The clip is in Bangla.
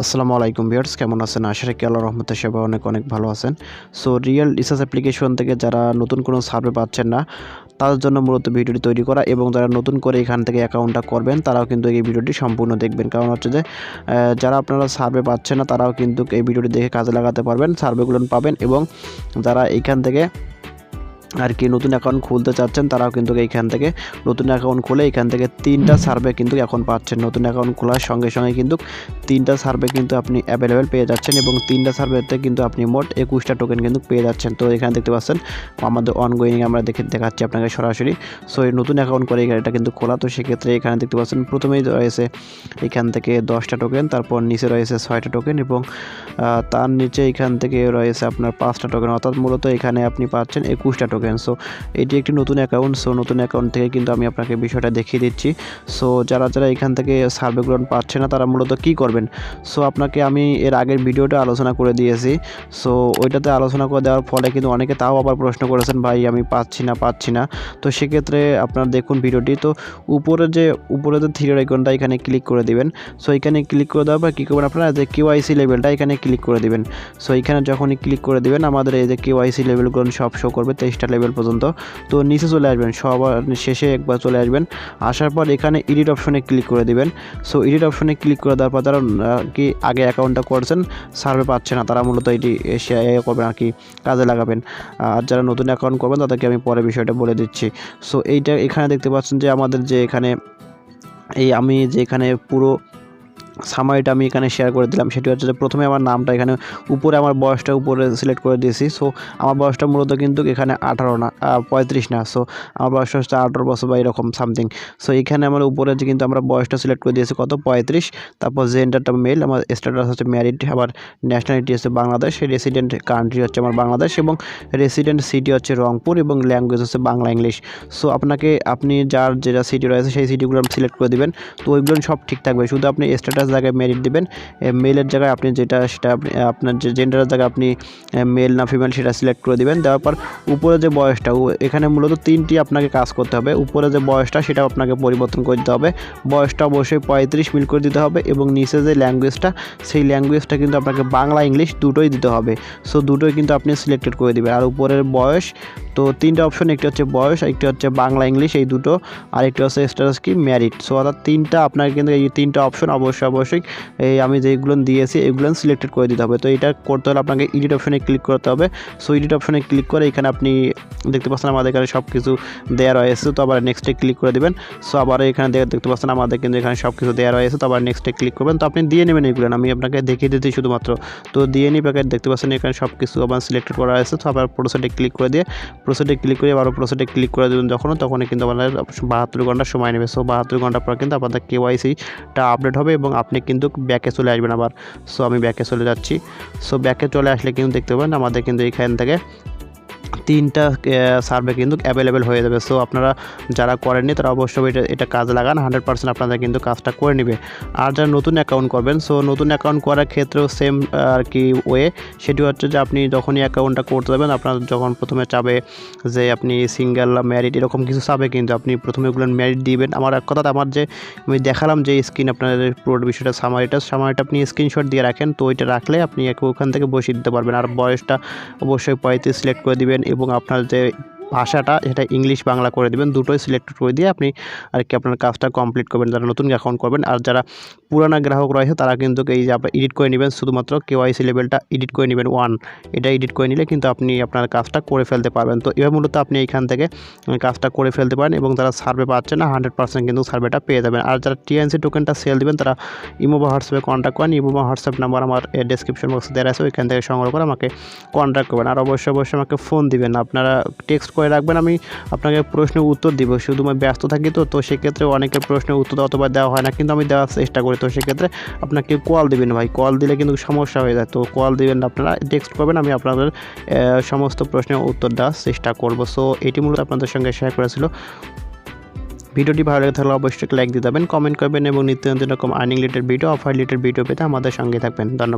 আসসালামু আলাইকুম ভিউয়ার্স, কেমন আছেন? আশা রাখি আল্লাহর রহমতে সবাই অনেক অনেক ভালো আছেন। সো রিয়েল রিসার্চ অ্যাপ্লিকেশন থেকে যারা নতুন কোনো সার্ভে পাচ্ছেন না, তাদের জন্য মূলত ভিডিওটি তৈরি করা, এবং যারা নতুন করে এখান থেকে অ্যাকাউন্টটা করবেন তারাও কিন্তু এই ভিডিওটি সম্পূর্ণ দেখবেন। কারণ হচ্ছে যে যারা আপনারা সার্ভে পাচ্ছেন না তারাও কিন্তু এই ভিডিওটি দেখে কাজে লাগাতে পারবেন, সার্ভেগুলো পাবেন। এবং যারা এইখান থেকে আর কি নতুন অ্যাকাউন্ট খুলতে চাচ্ছেন তারাও কিন্তু এইখান থেকে নতুন অ্যাকাউন্ট খুলে এখান থেকে 3টা সার্ভে কিন্তু এখন পাচ্ছেন। নতুন অ্যাকাউন্ট খোলার সঙ্গে সঙ্গে কিন্তু 3টা সার্ভে কিন্তু আপনি অ্যাভেলেবেল পেয়ে যাচ্ছেন, এবং 3টা সার্ভেতে কিন্তু আপনি মোট 21টা টোকেন কিন্তু পেয়ে যাচ্ছেন। তো এখানে দেখতে পাচ্ছেন আমাদের অনগোয়িং আমরা দেখাচ্ছি আপনাকে সরাসরি। সো এই নতুন অ্যাকাউন্ট করে এটা কিন্তু খোলা। তো সেক্ষেত্রে এখানে দেখতে পাচ্ছেন প্রথমেই রয়েছে এখান থেকে 10টা টোকেন, তারপর নিচে রয়েছে 6টা টোকেন, এবং তার নিচে এখান থেকে রয়েছে আপনার 5টা টোকেন। অর্থাৎ মূলত এখানে আপনি পাচ্ছেন 21টা টোকেন। সো এটি একটি নতুন অ্যাকাউন্ট। সো নতুন অ্যাকাউন্ট থেকে কিন্তু আমি আপনাকে বিষয়টা দেখিয়ে দিচ্ছি। সো যারা এখান থেকে সার্ভেগুলো পাচ্ছে না তারা মূলত কী করবেন। সো আপনাকে আমি এর আগের ভিডিওটা আলোচনা করে দিয়েছি। সো ওইটাতে আলোচনা করে দেওয়ার ফলে কিন্তু অনেকে তাও আবার প্রশ্ন করেছেন, ভাই আমি পাচ্ছি না। তো সেক্ষেত্রে আপনারা দেখুন ভিডিওটি। তো উপরে যে থ্রির আইকনটা এখানে ক্লিক করে দিবেন। সো এখানে ক্লিক করে দেওয়ার পর কী করবেন, আপনারা যে কেওয়াইসি লেভেলটা এখানে ক্লিক করে দিবেন। সো এখানে যখনই ক্লিক করে দিবেন আমাদের এই যে কেওয়াইসি লেভেলগুলো সব শো করবে 23টা লেভেল পর্যন্ত। তো নিচে চলে আসবেন, সবার শেষে একবার চলে আসবেন। আসার পর এখানে এডিট অপশনে ক্লিক করে দিবেন। সো এডিট অপশনে ক্লিক করে দেওয়ার পর যারা কি আগে অ্যাকাউন্টটা করছেন সার্ভে পাচ্ছে না তারা মূলত এটি করবেন আর কি, কাজে লাগাবেন। আর যারা নতুন অ্যাকাউন্ট করবেন তাদেরকে আমি পরে বিষয়টা বলে দিচ্ছি। সো এইটা এখানে দেখতে পাচ্ছেন যে আমাদের যে এখানে আমি যে এখানে পুরো সামারিটা আমি এখানে শেয়ার করে দিলাম। সেটি হচ্ছে যে প্রথমে আমার নামটা এখানে উপরে আমার বয়সটা উপরে সিলেক্ট করে দিয়েছি। সো আমার বয়সটা মূলত কিন্তু এখানে 18 না 35 না। সো আমার বয়সটা হচ্ছে 18 বছর বা এরকম সামথিং। সো এখানে আমার উপরে যে কিন্তু আমরা বয়সটা সিলেক্ট করে দিয়েছি কত 35। তারপর জেন্ডারটা মেল, আমার স্ট্যাটাস হচ্ছে ম্যারিড, আবার ন্যাশনালিটি হচ্ছে বাংলাদেশ, রেসিডেন্ট কান্ট্রি হচ্ছে আমার বাংলাদেশ, এবং রেসিডেন্ট সিটি হচ্ছে রংপুর, এবং ল্যাঙ্গুয়েজ হচ্ছে বাংলা ইংলিশ। সো আপনি যার যেটা সিটি রয়েছে সেই সিটিগুলো সিলেক্ট করে দেবেন। তো ওইগুলো সব ঠিক থাকবে, শুধু আপনি স্ট্যাটাস জায়গায় মেরিট দিবেন, মেলের জায়গায় আপনি সেটা আপনি আপনার যে জেন্ডারের জায়গায় আপনি মেল না ফিমেল সেটা সিলেক্ট করে দিবেন। দেওয়ার পর উপরে যে বয়সটা এখানে মূলত 3টি আপনাকে কাজ করতে হবে। উপরে যে বয়সটা সেটা আপনাকে পরিবর্তন করে দিতে হবে, বয়সটা অবশ্যই 35 মিল করে দিতে হবে, এবং নিচে যে ল্যাঙ্গুয়েজটা সেই ল্যাঙ্গুয়েজটা কিন্তু আপনাকে বাংলা ইংলিশ দুটোই দিতে হবে। সো দুটোই কিন্তু আপনি সিলেক্টেড করে দিবেন। আর উপরের বয়স, তো 3টা অপশন, একটি হচ্ছে বয়স, একটি হচ্ছে বাংলা ইংলিশ, এই দুটো, আর একটি হচ্ছে স্ট্যাটাস কি ম্যারিড। সো অর্থাৎ 3টা আপনাকে কিন্তু এই 3টা অপশন অবশ্যই এই আমি যেগুলো দিয়েছি এগুলো সিলেক্টেড করে দিতে হবে। তো এটা করতে হলে আপনাকে এডিট অপশনে ক্লিক করতে হবে। সো এডিট অপশনে ক্লিক করে এখানে আপনি দেখতে পাচ্ছেন আমাদের এখানে সব কিছু দেওয়া রয়েছে। তো আবার নেক্সটে ক্লিক করে দেবেন। সো আবার এখানে দেখতে পাচ্ছেন আমাদের কিন্তু এখানে সব কিছু দেওয়া রয়েছে। তো আবার নেক্সটে ক্লিক করবেন। তো আপনি দিয়ে নেবেন এগুলো, আমি আপনাকে দেখিয়ে দিচ্ছি শুধুমাত্র। তো দিয়ে নিই প্যাকেট, দেখতে পাচ্ছেন এখানে সব কিছু আবার সিলেক্টেড করা রয়েছে। তো আবার প্রসেসে ক্লিক করে দিয়ে আবারও প্রসেসে ক্লিক করে দেবেন তখনই কিন্তু আমাদের 72 ঘন্টা সময় নেবে। সো 72 ঘন্টা পর কিন্তু আপনাদের কেওয়াইসিটা আপডেট হবে, এবং আপনি কিন্তু ব্যাকে চলে আসবেন আবার। সো আমি ব্যাকে চলে যাচ্ছি। সো ব্যাকে চলে আসলে কিন্তু দেখতে পাবেন আমাদের কিন্তু এখান থেকে 3টা সার্ভে কিন্তু অ্যাভেলেবেল হয়ে যাবে। সো আপনারা যারা করেননি তারা অবশ্যই এটা কাজে লাগান, 100% আপনাদের কিন্তু কাজটা করে নেবে। আর যারা নতুন অ্যাকাউন্ট করবেন, সো নতুন অ্যাকাউন্ট করার ক্ষেত্রেও সেম আর কি ওয়ে, সেটি হচ্ছে যে আপনি যখনই অ্যাকাউন্টটা করতে যাবেন আপনার যখন প্রথমে চাবে যে আপনি সিঙ্গেল ম্যারিড এরকম কিছু চাবে, কিন্তু আপনি প্রথমে ওগুলো ম্যারিড দিবেন। আমার এক কথা, আমার যে আমি দেখালাম যে স্ক্রিন আপনাদের পুরো বিষয়টা সামারিটা আপনি স্ক্রিনশট দিয়ে রাখেন। তো ওইটা রাখলে আপনি ওখান থেকে বসিয়ে দিতে পারবেন। আর বয়সটা অবশ্যই 35 সিলেক্ট করে দিবেন, এবং আপনার যে ভাষাটা এটা ইংলিশ বাংলা করে দেবেন, দুটোই সিলেক্ট করে দিয়ে আপনি আর কি আপনার কাজটা কমপ্লিট করবেন যারা নতুন অ্যাকাউন্ট করবেন। আর যারা পুরানা গ্রাহক রয়েছে তারা কিন্তু এই যে আপনি এডিট করে নেবেন, শুধুমাত্র কেওয়াইসি লেভেলটা এডিট করে নেবেন 1, এটা এডিট করে নিলে কিন্তু আপনি আপনার কাজটা করে ফেলতে পারবেন। তো এবার মূলত আপনি এইখান থেকে কাজটা করে ফেলতে পারেন, এবং যারা সার্ভে পাচ্ছেন না 100% কিন্তু সার্ভেটা পেয়ে যাবেন। আর যারা টিএনসি টোকেনটা সেল দেবেন তারা ইমো বা হোয়াটসঅ্যাপে কন্ট্যাক্ট করেন। ইমো বা হোয়াটসঅ্যাপ নাম্বার আমার ডেসক্রিপশন বক্সে দেওয়া আছে, ওইখান থেকে সংগ্রহ করে আমাকে কন্ট্যাক্ট করবেন। আর অবশ্যই আমাকে ফোন দিবেন, আপনারা টেক্সট করে রাখবেন, আমি আপনাকে প্রশ্নের উত্তর দিব। শুধু আমি ব্যস্ত থাকি, তো সেক্ষেত্রে অনেকের প্রশ্নের উত্তর অতবার দেওয়া হয় না, কিন্তু আমি দেওয়ার চেষ্টা করি। তো সেক্ষেত্রে আপনাকে কল দিবেন ভাই, কল দিলে কিন্তু সমস্যা হয়ে যায়। তো কল দিবেন, আপনারা টেক্সট করবেন, আমি আপনাদের সমস্ত প্রশ্নের উত্তর দেওয়ার চেষ্টা করব। সো এটি মূলত আপনাদের সঙ্গে শেয়ার করেছিল। ভিডিওটি ভালো লেগে থাকলে অবশ্যই লাইক দিয়ে দেবেন, কমেন্ট করবেন, এবং নিত্য নতুন এরকম earning related video, offer related video পেতে আমাদের সঙ্গে থাকবেন। ধন্যবাদ।